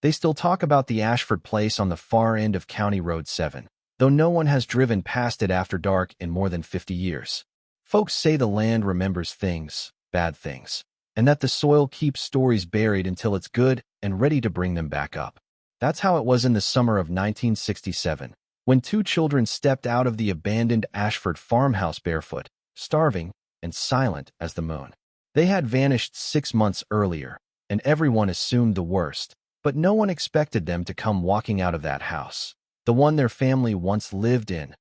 They still talk about the Ashford place on the far end of County Road 7, though no one has driven past it after dark in more than 50 years. Folks say the land remembers things, bad things, and that the soil keeps stories buried until it's good and ready to bring them back up. That's how it was in the summer of 1967, when two children stepped out of the abandoned Ashford farmhouse barefoot, starving, and silent as the moon. They had vanished 6 months earlier, and everyone assumed the worst, but no one expected them to come walking out of that house, the one their family once lived in,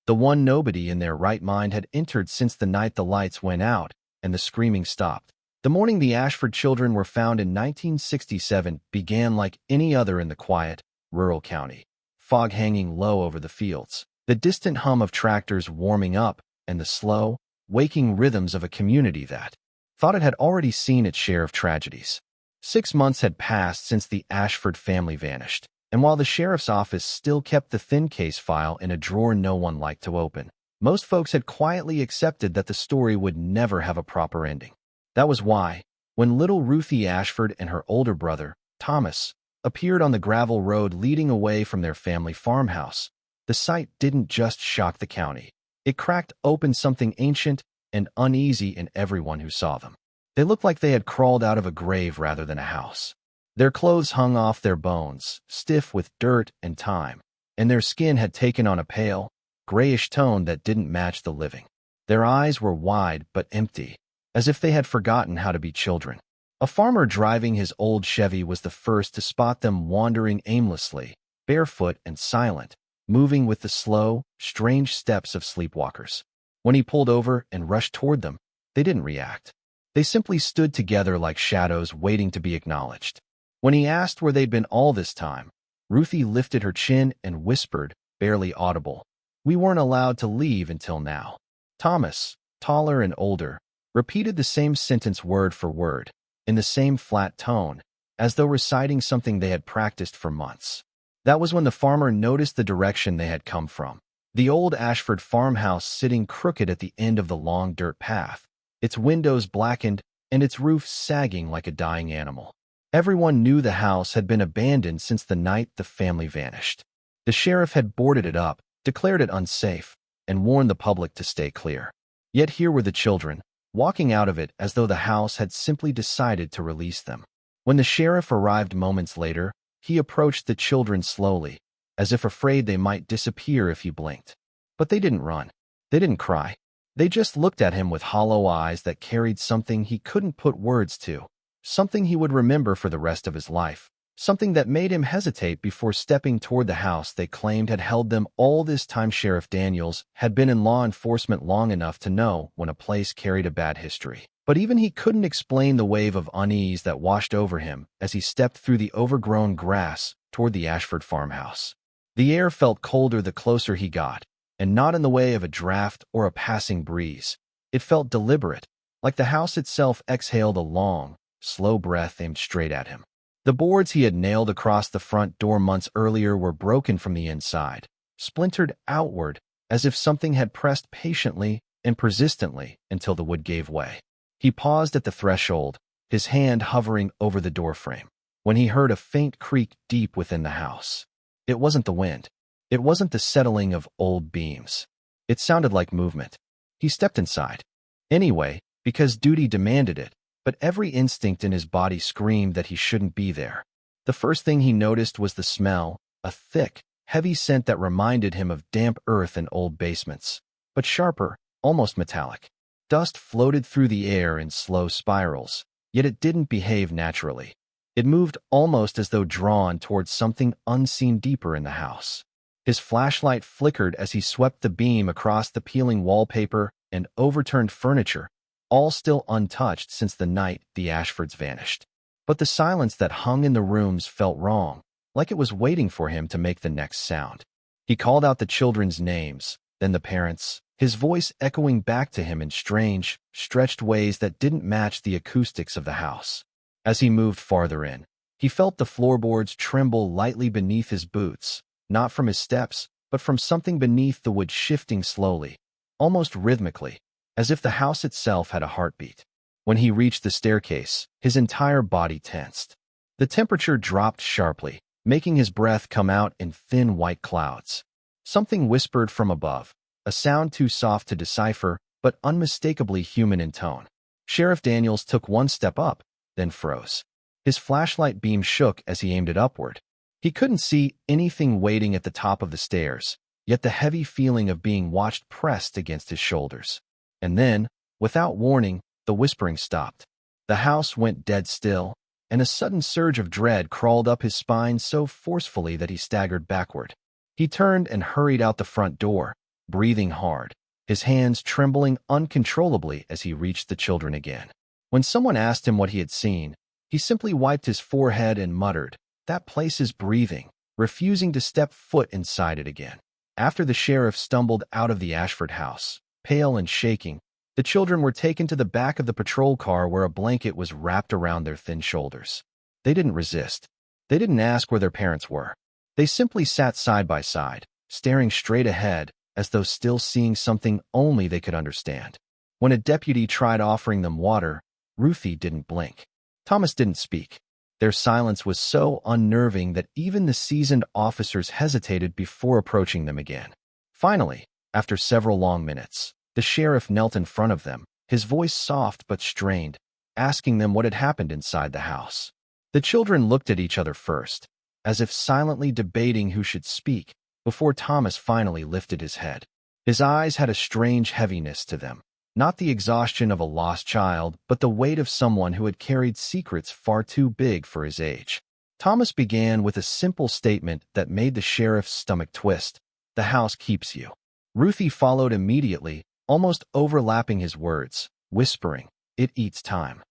the one nobody in their right mind had entered since the night the lights went out and the screaming stopped. The morning the Ashford children were found in 1967 began like any other in the quiet, rural county. Fog hanging low over the fields, the distant hum of tractors warming up, and the slow, waking rhythms of a community that thought it had already seen its share of tragedies. 6 months had passed since the Ashford family vanished, and while the sheriff's office still kept the thin case file in a drawer no one liked to open, most folks had quietly accepted that the story would never have a proper ending. That was why, when little Ruthie Ashford and her older brother, Thomas, appeared on the gravel road leading away from their family farmhouse, the sight didn't just shock the county. It cracked open something ancient and uneasy in everyone who saw them. They looked like they had crawled out of a grave rather than a house. Their clothes hung off their bones, stiff with dirt and time, and their skin had taken on a pale, grayish tone that didn't match the living. Their eyes were wide but empty, as if they had forgotten how to be children. A farmer driving his old Chevy was the first to spot them wandering aimlessly, barefoot and silent, moving with the slow, strange steps of sleepwalkers. When he pulled over and rushed toward them, they didn't react. They simply stood together like shadows waiting to be acknowledged. When he asked where they'd been all this time, Ruthie lifted her chin and whispered, barely audible, "We weren't allowed to leave until now." Thomas, taller and older, repeated the same sentence word for word, in the same flat tone, as though reciting something they had practiced for months. That was when the farmer noticed the direction they had come from. The old Ashford farmhouse sitting crooked at the end of the long dirt path, its windows blackened and its roof sagging like a dying animal. Everyone knew the house had been abandoned since the night the family vanished. The sheriff had boarded it up, declared it unsafe, and warned the public to stay clear. Yet here were the children, walking out of it as though the house had simply decided to release them. When the sheriff arrived moments later, he approached the children slowly, as if afraid they might disappear if he blinked. But they didn't run. They didn't cry. They just looked at him with hollow eyes that carried something he couldn't put words to, something he would remember for the rest of his life, something that made him hesitate before stepping toward the house they claimed had held them all this time. Sheriff Daniels had been in law enforcement long enough to know when a place carried a bad history. But even he couldn't explain the wave of unease that washed over him as he stepped through the overgrown grass toward the Ashford farmhouse. The air felt colder the closer he got, and not in the way of a draft or a passing breeze. It felt deliberate, like the house itself exhaled a long, slow breath aimed straight at him. The boards he had nailed across the front door months earlier were broken from the inside, splintered outward as if something had pressed patiently and persistently until the wood gave way. He paused at the threshold, his hand hovering over the doorframe, when he heard a faint creak deep within the house. It wasn't the wind. It wasn't the settling of old beams. It sounded like movement. He stepped inside. Anyway, because duty demanded it, but every instinct in his body screamed that he shouldn't be there. The first thing he noticed was the smell, a thick, heavy scent that reminded him of damp earth and old basements, but sharper, almost metallic. Dust floated through the air in slow spirals, yet it didn't behave naturally. It moved almost as though drawn towards something unseen deeper in the house. His flashlight flickered as he swept the beam across the peeling wallpaper and overturned furniture, all still untouched since the night the Ashfords vanished. But the silence that hung in the rooms felt wrong, like it was waiting for him to make the next sound. He called out the children's names, then the parents', his voice echoing back to him in strange, stretched ways that didn't match the acoustics of the house. As he moved farther in, he felt the floorboards tremble lightly beneath his boots, not from his steps, but from something beneath the wood shifting slowly, almost rhythmically, as if the house itself had a heartbeat. When he reached the staircase, his entire body tensed. The temperature dropped sharply, making his breath come out in thin white clouds. Something whispered from above, a sound too soft to decipher, but unmistakably human in tone. Sheriff Daniels took one step up, then froze. His flashlight beam shook as he aimed it upward. He couldn't see anything waiting at the top of the stairs, yet the heavy feeling of being watched pressed against his shoulders. And then, without warning, the whispering stopped. The house went dead still, and a sudden surge of dread crawled up his spine so forcefully that he staggered backward. He turned and hurried out the front door, breathing hard, his hands trembling uncontrollably as he reached the children again. When someone asked him what he had seen, he simply wiped his forehead and muttered, "That place is breathing," refusing to step foot inside it again. After the sheriff stumbled out of the Ashford house, pale and shaking, the children were taken to the back of the patrol car where a blanket was wrapped around their thin shoulders. They didn't resist. They didn't ask where their parents were. They simply sat side by side, staring straight ahead, as though still seeing something only they could understand. When a deputy tried offering them water, Ruthie didn't blink. Thomas didn't speak. Their silence was so unnerving that even the seasoned officers hesitated before approaching them again. Finally, after several long minutes, the sheriff knelt in front of them, his voice soft but strained, asking them what had happened inside the house. The children looked at each other first, as if silently debating who should speak, before Thomas finally lifted his head. His eyes had a strange heaviness to them, not the exhaustion of a lost child, but the weight of someone who had carried secrets far too big for his age. Thomas began with a simple statement that made the sheriff's stomach twist. "The house keeps you." Ruthie followed immediately, almost overlapping his words, whispering, "It eats time."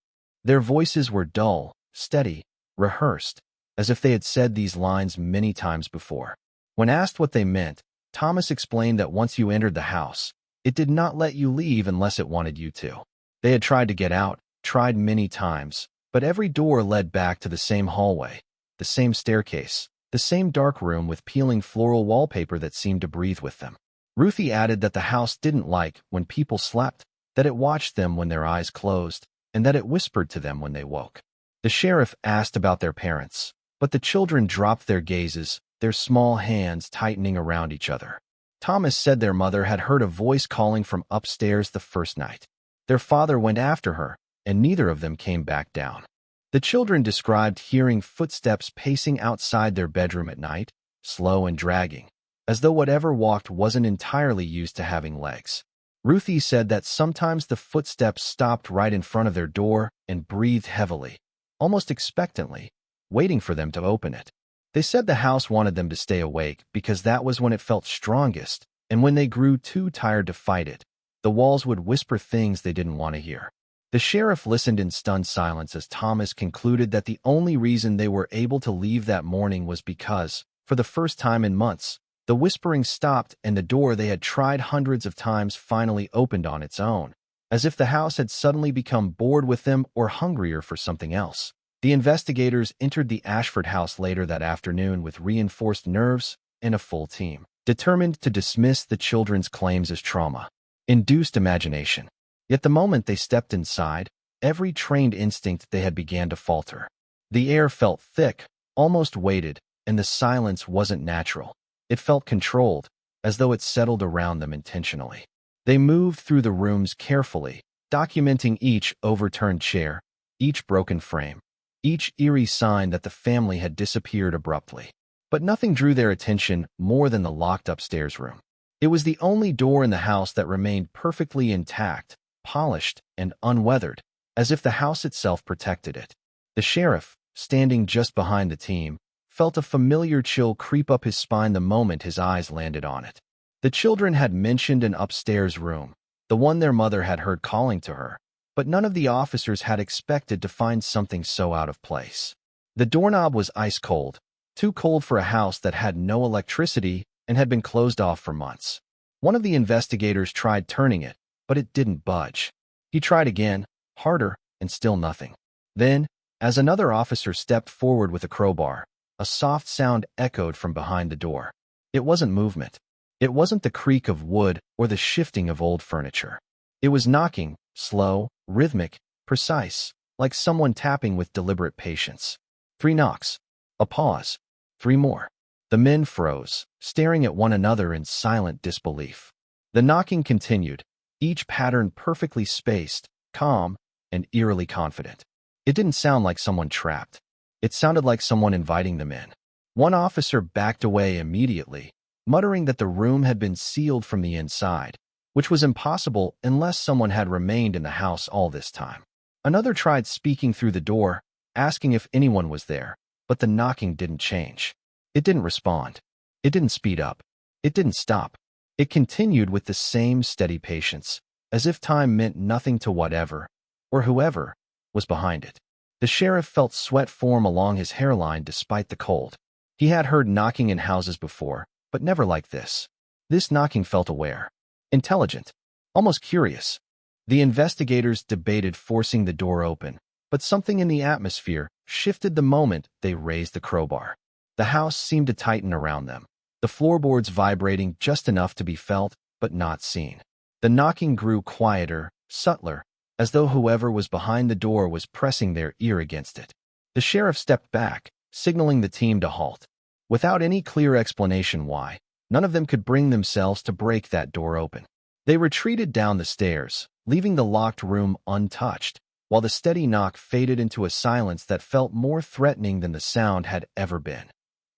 Their voices were dull, steady, rehearsed, as if they had said these lines many times before. When asked what they meant, Thomas explained that once you entered the house, it did not let you leave unless it wanted you to. They had tried to get out, tried many times, but every door led back to the same hallway, the same staircase, the same dark room with peeling floral wallpaper that seemed to breathe with them. Ruthie added that the house didn't like when people slept, that it watched them when their eyes closed, and that it whispered to them when they woke. The sheriff asked about their parents, but the children dropped their gazes, their small hands tightening around each other. Thomas said their mother had heard a voice calling from upstairs the first night. Their father went after her, and neither of them came back down. The children described hearing footsteps pacing outside their bedroom at night, slow and dragging, as though whatever walked wasn't entirely used to having legs. Ruthie said that sometimes the footsteps stopped right in front of their door and breathed heavily, almost expectantly, waiting for them to open it. They said the house wanted them to stay awake because that was when it felt strongest, and when they grew too tired to fight it, the walls would whisper things they didn't want to hear. The sheriff listened in stunned silence as Thomas concluded that the only reason they were able to leave that morning was because, for the first time in months, the whispering stopped and the door they had tried hundreds of times finally opened on its own, as if the house had suddenly become bored with them or hungrier for something else. The investigators entered the Ashford house later that afternoon with reinforced nerves and a full team, determined to dismiss the children's claims as trauma-induced imagination. Yet the moment they stepped inside, every trained instinct they had began to falter. The air felt thick, almost weighted, and the silence wasn't natural. It felt controlled, as though it settled around them intentionally. They moved through the rooms carefully, documenting each overturned chair, each broken frame, each eerie sign that the family had disappeared abruptly. But nothing drew their attention more than the locked upstairs room. It was the only door in the house that remained perfectly intact, polished, and unweathered, as if the house itself protected it. The sheriff, standing just behind the team, felt a familiar chill creep up his spine the moment his eyes landed on it. The children had mentioned an upstairs room, the one their mother had heard calling to her, but none of the officers had expected to find something so out of place. The doorknob was ice cold, too cold for a house that had no electricity and had been closed off for months. One of the investigators tried turning it, but it didn't budge. He tried again, harder, and still nothing. Then, as another officer stepped forward with a crowbar, a soft sound echoed from behind the door. It wasn't movement. It wasn't the creak of wood or the shifting of old furniture. It was knocking, slow, rhythmic, precise, like someone tapping with deliberate patience. 3 knocks. A pause. 3 more. The men froze, staring at one another in silent disbelief. The knocking continued, each pattern perfectly spaced, calm, and eerily confident. It didn't sound like someone trapped. It sounded like someone inviting them in. One officer backed away immediately, muttering that the room had been sealed from the inside, which was impossible unless someone had remained in the house all this time. Another tried speaking through the door, asking if anyone was there, but the knocking didn't change. It didn't respond. It didn't speed up. It didn't stop. It continued with the same steady patience, as if time meant nothing to whatever, or whoever, was behind it. The sheriff felt sweat form along his hairline despite the cold. He had heard knocking in houses before, but never like this. This knocking felt aware, intelligent, almost curious. The investigators debated forcing the door open, but something in the atmosphere shifted the moment they raised the crowbar. The house seemed to tighten around them, the floorboards vibrating just enough to be felt, but not seen. The knocking grew quieter, subtler, as though whoever was behind the door was pressing their ear against it. The sheriff stepped back, signaling the team to halt. Without any clear explanation why, none of them could bring themselves to break that door open. They retreated down the stairs, leaving the locked room untouched, while the steady knock faded into a silence that felt more threatening than the sound had ever been.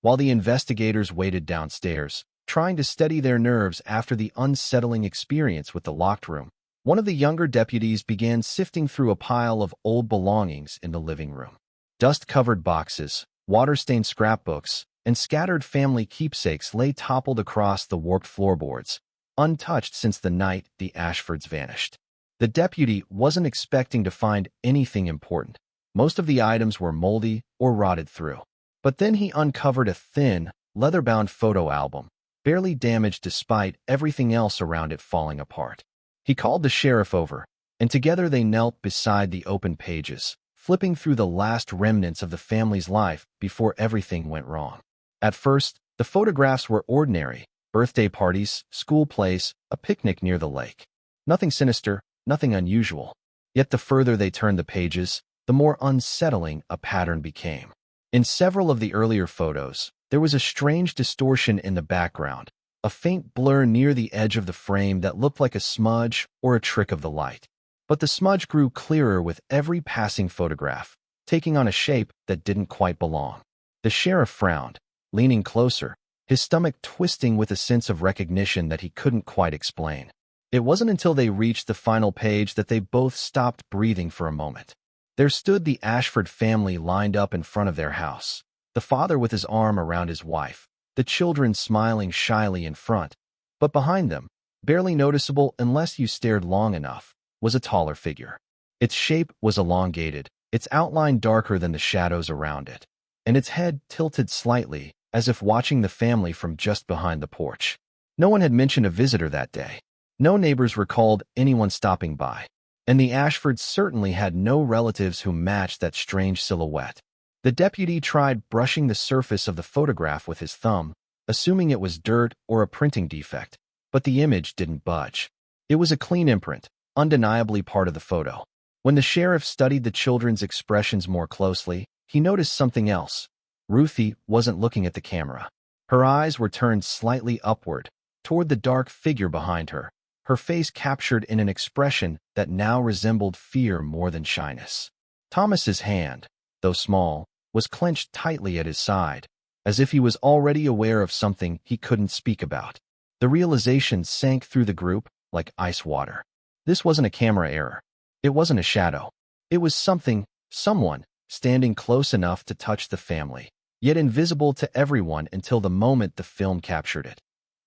While the investigators waited downstairs, trying to steady their nerves after the unsettling experience with the locked room, one of the younger deputies began sifting through a pile of old belongings in the living room. Dust-covered boxes, water-stained scrapbooks, and scattered family keepsakes lay toppled across the warped floorboards, untouched since the night the Ashfords vanished. The deputy wasn't expecting to find anything important. Most of the items were moldy or rotted through. But then he uncovered a thin, leather-bound photo album, barely damaged despite everything else around it falling apart. He called the sheriff over, and together they knelt beside the open pages, flipping through the last remnants of the family's life before everything went wrong. At first, the photographs were ordinary: birthday parties, school plays, a picnic near the lake. Nothing sinister, nothing unusual. Yet the further they turned the pages, the more unsettling a pattern became. In several of the earlier photos, there was a strange distortion in the background, a faint blur near the edge of the frame that looked like a smudge or a trick of the light. But the smudge grew clearer with every passing photograph, taking on a shape that didn't quite belong. The sheriff frowned, leaning closer, his stomach twisting with a sense of recognition that he couldn't quite explain. It wasn't until they reached the final page that they both stopped breathing for a moment. There stood the Ashford family lined up in front of their house, the father with his arm around his wife, the children smiling shyly in front. But behind them, barely noticeable unless you stared long enough, was a taller figure. Its shape was elongated, its outline darker than the shadows around it, and its head tilted slightly, as if watching the family from just behind the porch. No one had mentioned a visitor that day. No neighbors recalled anyone stopping by, and the Ashfords certainly had no relatives who matched that strange silhouette. The deputy tried brushing the surface of the photograph with his thumb, assuming it was dirt or a printing defect, but the image didn't budge. It was a clean imprint, undeniably part of the photo. When the sheriff studied the children's expressions more closely, he noticed something else. Ruthie wasn't looking at the camera. Her eyes were turned slightly upward, toward the dark figure behind her, her face captured in an expression that now resembled fear more than shyness. Thomas's hand, though small, was clenched tightly at his side, as if he was already aware of something he couldn't speak about. The realization sank through the group like ice water. This wasn't a camera error. It wasn't a shadow. It was something, someone, standing close enough to touch the family, yet invisible to everyone until the moment the film captured it.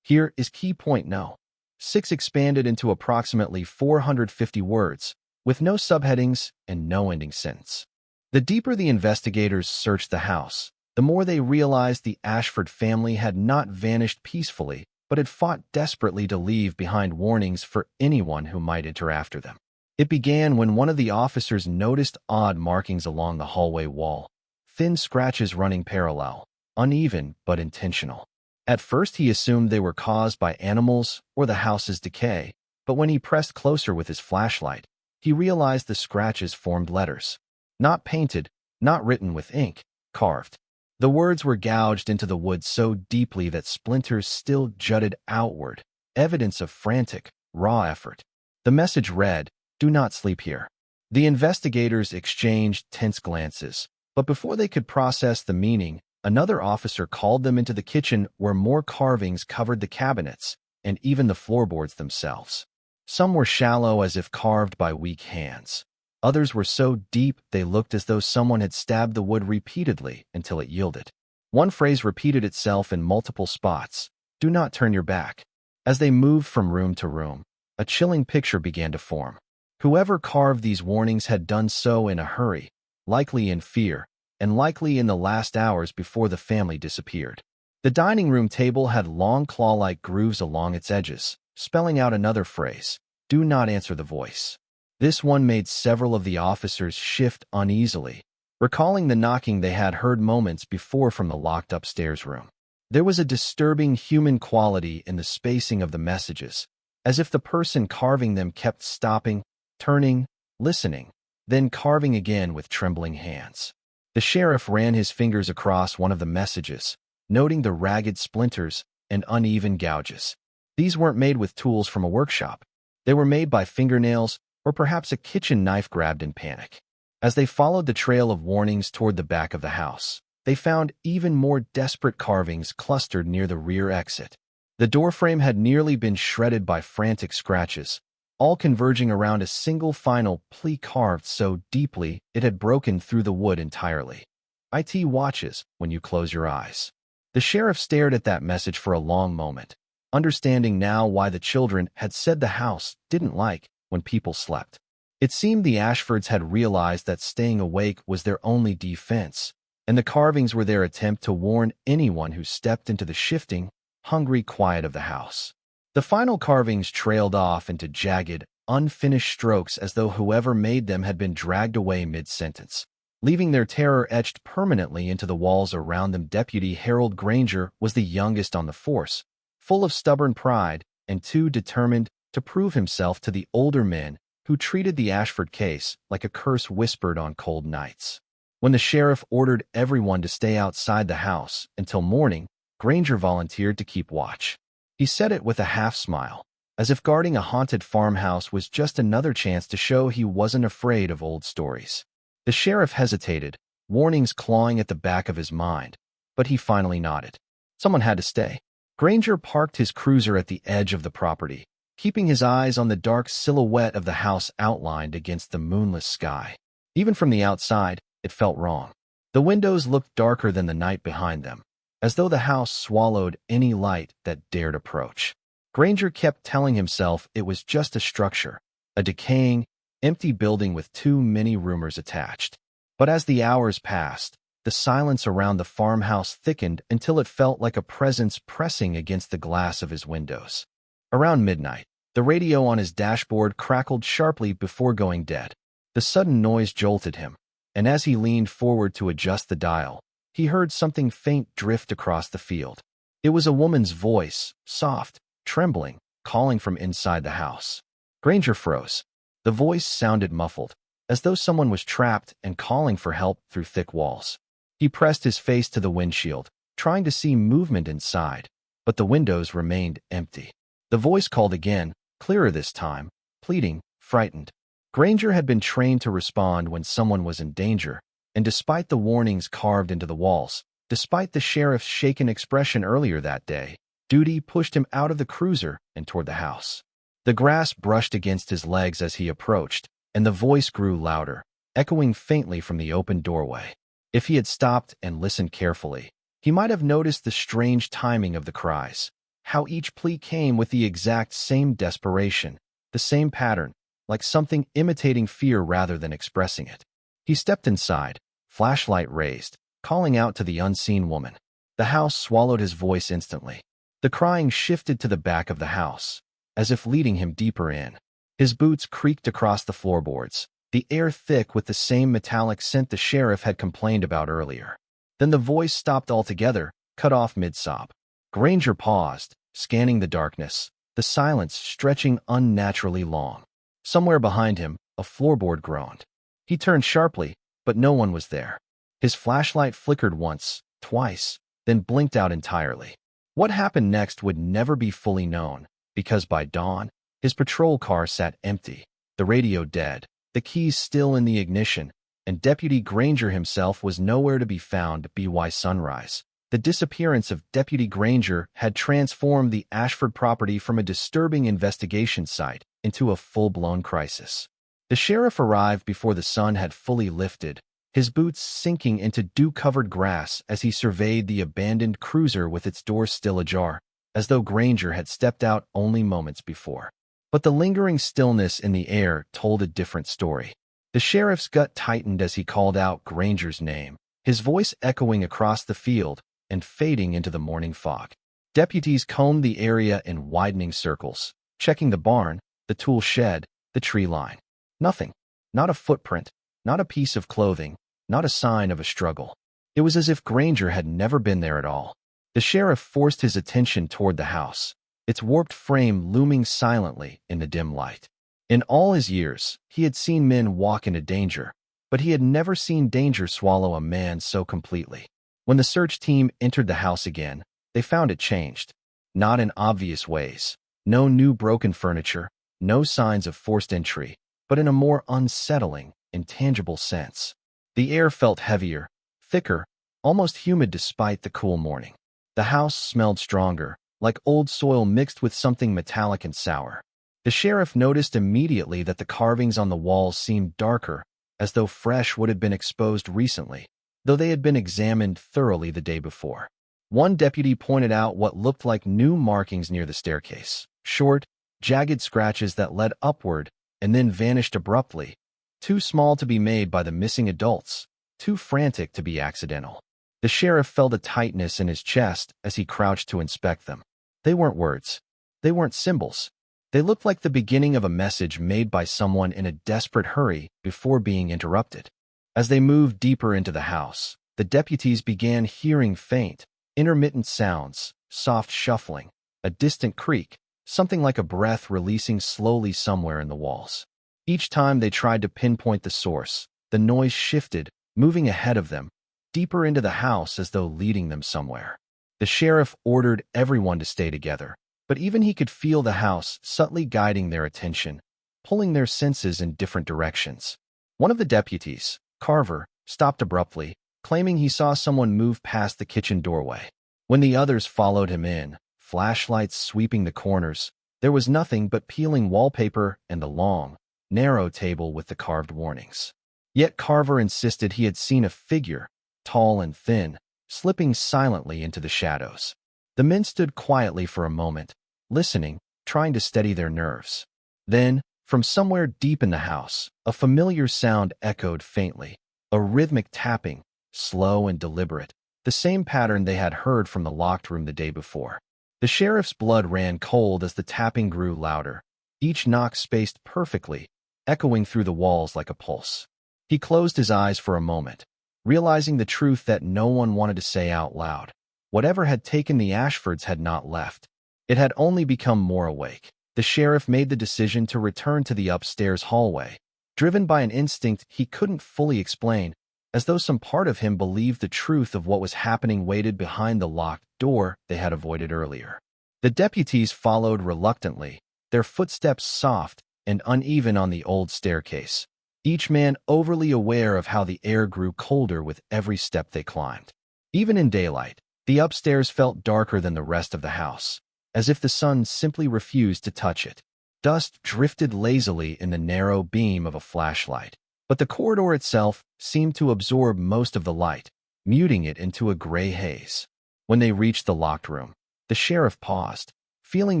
Here is key point no. 6 expanded into approximately 450 words, with no subheadings and no ending sentence. The deeper the investigators searched the house, the more they realized the Ashford family had not vanished peacefully, but had fought desperately to leave behind warnings for anyone who might enter after them. It began when one of the officers noticed odd markings along the hallway wall, thin scratches running parallel, uneven but intentional. At first he assumed they were caused by animals or the house's decay, but when he pressed closer with his flashlight, he realized the scratches formed letters. Not painted, not written with ink, carved. The words were gouged into the wood so deeply that splinters still jutted outward, evidence of frantic, raw effort. The message read, "Do not sleep here." The investigators exchanged tense glances, but before they could process the meaning, another officer called them into the kitchen where more carvings covered the cabinets and even the floorboards themselves. Some were shallow as if carved by weak hands. Others were so deep they looked as though someone had stabbed the wood repeatedly until it yielded. One phrase repeated itself in multiple spots, "Do not turn your back." As they moved from room to room, a chilling picture began to form. Whoever carved these warnings had done so in a hurry, likely in fear, and likely in the last hours before the family disappeared. The dining room table had long claw-like grooves along its edges, spelling out another phrase, "Do not answer the voice." This one made several of the officers shift uneasily, recalling the knocking they had heard moments before from the locked upstairs room. There was a disturbing human quality in the spacing of the messages, as if the person carving them kept stopping, turning, listening, then carving again with trembling hands. The sheriff ran his fingers across one of the messages, noting the ragged splinters and uneven gouges. These weren't made with tools from a workshop. They were made by fingernails or perhaps a kitchen knife grabbed in panic. As they followed the trail of warnings toward the back of the house, they found even more desperate carvings clustered near the rear exit. The doorframe had nearly been shredded by frantic scratches, all converging around a single final plea carved so deeply it had broken through the wood entirely. "IT watches when you close your eyes." The sheriff stared at that message for a long moment, understanding now why the children had said the house didn't like when people slept. It seemed the Ashfords had realized that staying awake was their only defense, and the carvings were their attempt to warn anyone who stepped into the shifting, hungry quiet of the house. The final carvings trailed off into jagged, unfinished strokes as though whoever made them had been dragged away mid-sentence, leaving their terror etched permanently into the walls around them. Deputy Harold Granger was the youngest on the force, full of stubborn pride and too determined to prove himself to the older men who treated the Ashford case like a curse whispered on cold nights. When the sheriff ordered everyone to stay outside the house until morning, Granger volunteered to keep watch. He said it with a half-smile, as if guarding a haunted farmhouse was just another chance to show he wasn't afraid of old stories. The sheriff hesitated, warnings clawing at the back of his mind, but he finally nodded. Someone had to stay. Granger parked his cruiser at the edge of the property, keeping his eyes on the dark silhouette of the house outlined against the moonless sky. Even from the outside, it felt wrong. The windows looked darker than the night behind them, as though the house swallowed any light that dared approach. Granger kept telling himself it was just a structure, a decaying, empty building with too many rumors attached. But as the hours passed, the silence around the farmhouse thickened until it felt like a presence pressing against the glass of his windows. Around midnight, the radio on his dashboard crackled sharply before going dead. The sudden noise jolted him, and as he leaned forward to adjust the dial, he heard something faint drift across the field. It was a woman's voice, soft, trembling, calling from inside the house. Granger froze. The voice sounded muffled, as though someone was trapped and calling for help through thick walls. He pressed his face to the windshield, trying to see movement inside, but the windows remained empty. The voice called again, clearer this time, pleading, frightened. Granger had been trained to respond when someone was in danger, and despite the warnings carved into the walls, despite the sheriff's shaken expression earlier that day, duty pushed him out of the cruiser and toward the house. The grass brushed against his legs as he approached, and the voice grew louder, echoing faintly from the open doorway. If he had stopped and listened carefully, he might have noticed the strange timing of the cries, how each plea came with the exact same desperation, the same pattern, like something imitating fear rather than expressing it. He stepped inside, flashlight raised, calling out to the unseen woman. The house swallowed his voice instantly. The crying shifted to the back of the house, as if leading him deeper in. His boots creaked across the floorboards, the air thick with the same metallic scent the sheriff had complained about earlier. Then the voice stopped altogether, cut off mid-sob. Granger paused, scanning the darkness, the silence stretching unnaturally long. Somewhere behind him, a floorboard groaned. He turned sharply, but no one was there. His flashlight flickered once, twice, then blinked out entirely. What happened next would never be fully known, because by dawn, his patrol car sat empty, the radio dead, the keys still in the ignition, and Deputy Granger himself was nowhere to be found by sunrise. The disappearance of Deputy Granger had transformed the Ashford property from a disturbing investigation site into a full-blown crisis. The sheriff arrived before the sun had fully lifted, his boots sinking into dew-covered grass as he surveyed the abandoned cruiser with its doors still ajar, as though Granger had stepped out only moments before. But the lingering stillness in the air told a different story. The sheriff's gut tightened as he called out Granger's name, his voice echoing across the field and fading into the morning fog. Deputies combed the area in widening circles, checking the barn, the tool shed, the tree line. Nothing. Not a footprint, not a piece of clothing, not a sign of a struggle. It was as if Granger had never been there at all. The sheriff forced his attention toward the house, its warped frame looming silently in the dim light. In all his years, he had seen men walk into danger, but he had never seen danger swallow a man so completely. When the search team entered the house again, they found it changed. Not in obvious ways. No new broken furniture, no signs of forced entry, but in a more unsettling, intangible sense. The air felt heavier, thicker, almost humid despite the cool morning. The house smelled stronger, like old soil mixed with something metallic and sour. The sheriff noticed immediately that the carvings on the walls seemed darker, as though fresh would have been exposed recently, though they had been examined thoroughly the day before. One deputy pointed out what looked like new markings near the staircase, short, jagged scratches that led upward and then vanished abruptly, too small to be made by the missing adults, too frantic to be accidental. The sheriff felt a tightness in his chest as he crouched to inspect them. They weren't words. They weren't symbols. They looked like the beginning of a message made by someone in a desperate hurry before being interrupted. As they moved deeper into the house, the deputies began hearing faint, intermittent sounds, soft shuffling, a distant creak, something like a breath releasing slowly somewhere in the walls. Each time they tried to pinpoint the source, the noise shifted, moving ahead of them, deeper into the house as though leading them somewhere. The sheriff ordered everyone to stay together, but even he could feel the house subtly guiding their attention, pulling their senses in different directions. One of the deputies, Carver, stopped abruptly, claiming he saw someone move past the kitchen doorway. When the others followed him in, flashlights sweeping the corners, there was nothing but peeling wallpaper and the long, narrow table with the carved warnings. Yet Carver insisted he had seen a figure, tall and thin, slipping silently into the shadows. The men stood quietly for a moment, listening, trying to steady their nerves. Then, from somewhere deep in the house, a familiar sound echoed faintly, a rhythmic tapping, slow and deliberate, the same pattern they had heard from the locked room the day before. The sheriff's blood ran cold as the tapping grew louder, each knock spaced perfectly, echoing through the walls like a pulse. He closed his eyes for a moment, realizing the truth that no one wanted to say out loud. Whatever had taken the Ashfords had not left. It had only become more awake. The sheriff made the decision to return to the upstairs hallway, driven by an instinct he couldn't fully explain, as though some part of him believed the truth of what was happening waited behind the locked door they had avoided earlier. The deputies followed reluctantly, their footsteps soft and uneven on the old staircase, each man overly aware of how the air grew colder with every step they climbed. Even in daylight, the upstairs felt darker than the rest of the house, as if the sun simply refused to touch it. Dust drifted lazily in the narrow beam of a flashlight, but the corridor itself seemed to absorb most of the light, muting it into a gray haze. When they reached the locked room, the sheriff paused, feeling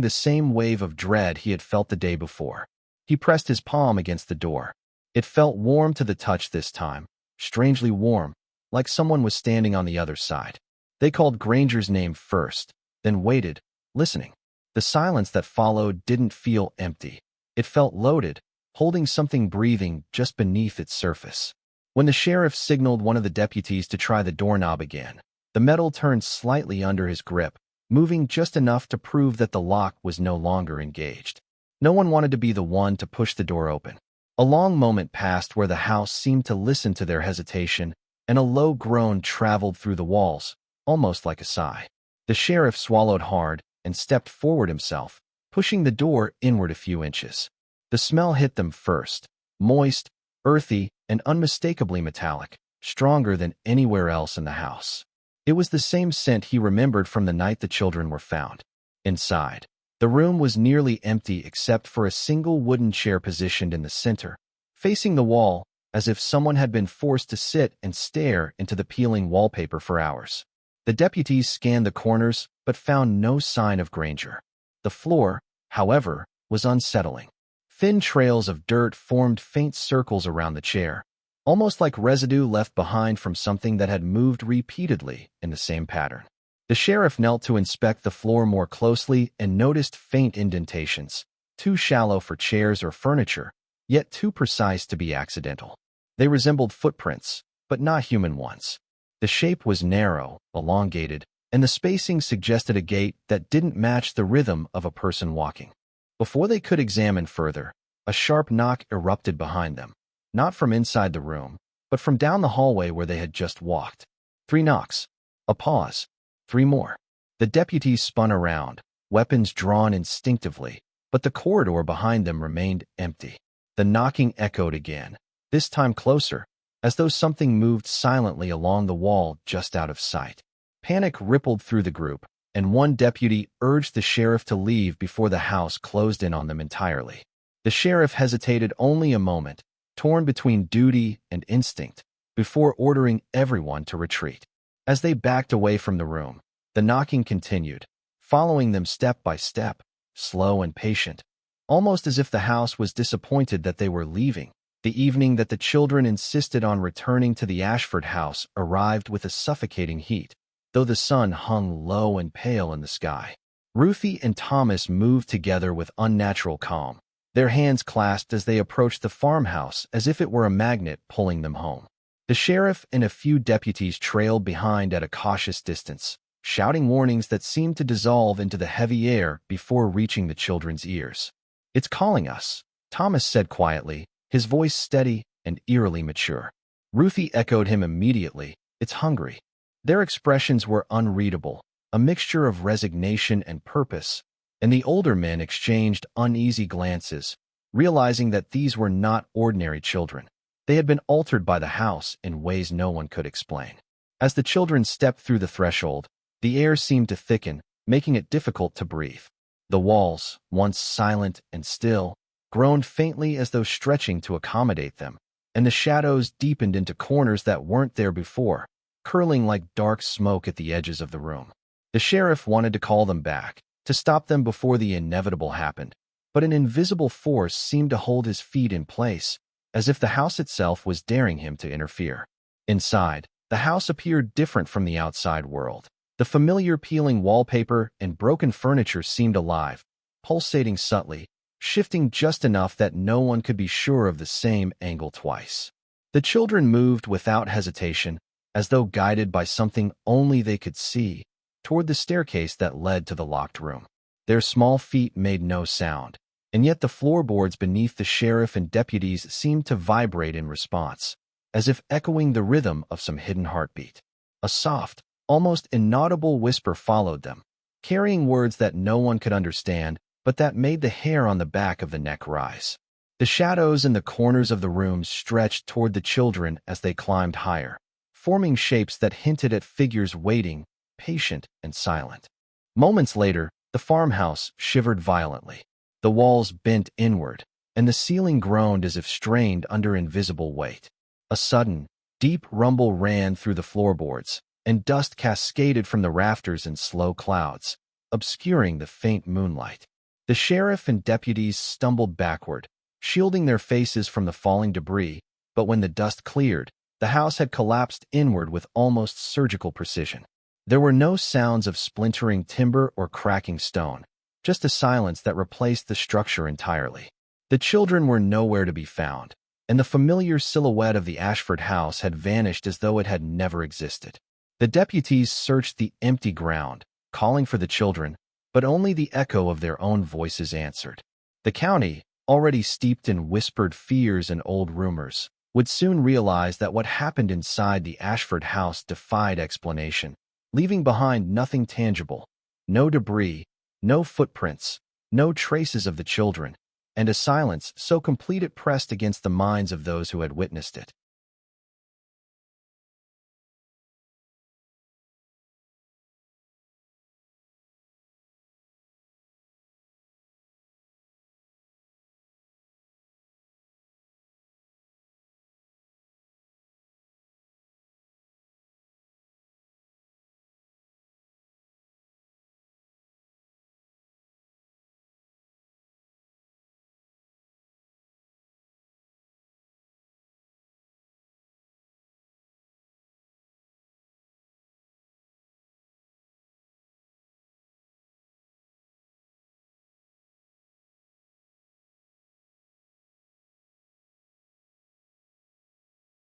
the same wave of dread he had felt the day before. He pressed his palm against the door. It felt warm to the touch this time, strangely warm, like someone was standing on the other side. They called Granger's name first, then waited, listening. The silence that followed didn't feel empty. It felt loaded, holding something breathing just beneath its surface. When the sheriff signaled one of the deputies to try the doorknob again, the metal turned slightly under his grip, moving just enough to prove that the lock was no longer engaged. No one wanted to be the one to push the door open. A long moment passed where the house seemed to listen to their hesitation, and a low groan traveled through the walls, almost like a sigh. The sheriff swallowed hard and stepped forward himself, pushing the door inward a few inches. The smell hit them first, moist, earthy, and unmistakably metallic, stronger than anywhere else in the house. It was the same scent he remembered from the night the children were found. Inside, the room was nearly empty except for a single wooden chair positioned in the center, facing the wall, as if someone had been forced to sit and stare into the peeling wallpaper for hours. The deputies scanned the corners but found no sign of Granger. The floor, however, was unsettling. Thin trails of dirt formed faint circles around the chair, almost like residue left behind from something that had moved repeatedly in the same pattern. The sheriff knelt to inspect the floor more closely and noticed faint indentations, too shallow for chairs or furniture, yet too precise to be accidental. They resembled footprints, but not human ones. The shape was narrow, elongated, and the spacing suggested a gait that didn't match the rhythm of a person walking. Before they could examine further, a sharp knock erupted behind them, not from inside the room, but from down the hallway where they had just walked. 3 knocks. A pause. 3 more. The deputies spun around, weapons drawn instinctively, but the corridor behind them remained empty. The knocking echoed again, this time closer, as though something moved silently along the wall just out of sight. Panic rippled through the group, and one deputy urged the sheriff to leave before the house closed in on them entirely. The sheriff hesitated only a moment, torn between duty and instinct, before ordering everyone to retreat. As they backed away from the room, the knocking continued, following them step by step, slow and patient, almost as if the house was disappointed that they were leaving. The evening that the children insisted on returning to the Ashford house arrived with a suffocating heat, though the sun hung low and pale in the sky. Ruthie and Thomas moved together with unnatural calm, their hands clasped as they approached the farmhouse as if it were a magnet pulling them home. The sheriff and a few deputies trailed behind at a cautious distance, shouting warnings that seemed to dissolve into the heavy air before reaching the children's ears. "It's calling us," Thomas said quietly, his voice steady and eerily mature. Ruthie echoed him immediately, "It's hungry." Their expressions were unreadable, a mixture of resignation and purpose, and the older men exchanged uneasy glances, realizing that these were not ordinary children. They had been altered by the house in ways no one could explain. As the children stepped through the threshold, the air seemed to thicken, making it difficult to breathe. The walls, once silent and still, groaned faintly as though stretching to accommodate them, and the shadows deepened into corners that weren't there before, curling like dark smoke at the edges of the room. The sheriff wanted to call them back, to stop them before the inevitable happened, but an invisible force seemed to hold his feet in place, as if the house itself was daring him to interfere. Inside, the house appeared different from the outside world. The familiar peeling wallpaper and broken furniture seemed alive, pulsating subtly, shifting just enough that no one could be sure of the same angle twice. The children moved without hesitation, as though guided by something only they could see, toward the staircase that led to the locked room. Their small feet made no sound, and yet the floorboards beneath the sheriff and deputies seemed to vibrate in response, as if echoing the rhythm of some hidden heartbeat. A soft, almost inaudible whisper followed them, carrying words that no one could understand, but that made the hair on the back of the neck rise. The shadows in the corners of the rooms stretched toward the children as they climbed higher, forming shapes that hinted at figures waiting, patient and silent. Moments later, the farmhouse shivered violently. The walls bent inward, and the ceiling groaned as if strained under invisible weight. A sudden, deep rumble ran through the floorboards, and dust cascaded from the rafters in slow clouds, obscuring the faint moonlight. The sheriff and deputies stumbled backward, shielding their faces from the falling debris, but when the dust cleared, the house had collapsed inward with almost surgical precision. There were no sounds of splintering timber or cracking stone, just a silence that replaced the structure entirely. The children were nowhere to be found, and the familiar silhouette of the Ashford house had vanished as though it had never existed. The deputies searched the empty ground, calling for the children, but only the echo of their own voices answered. The county, already steeped in whispered fears and old rumors, would soon realize that what happened inside the Ashford house defied explanation, leaving behind nothing tangible, no debris, no footprints, no traces of the children, and a silence so complete it pressed against the minds of those who had witnessed it.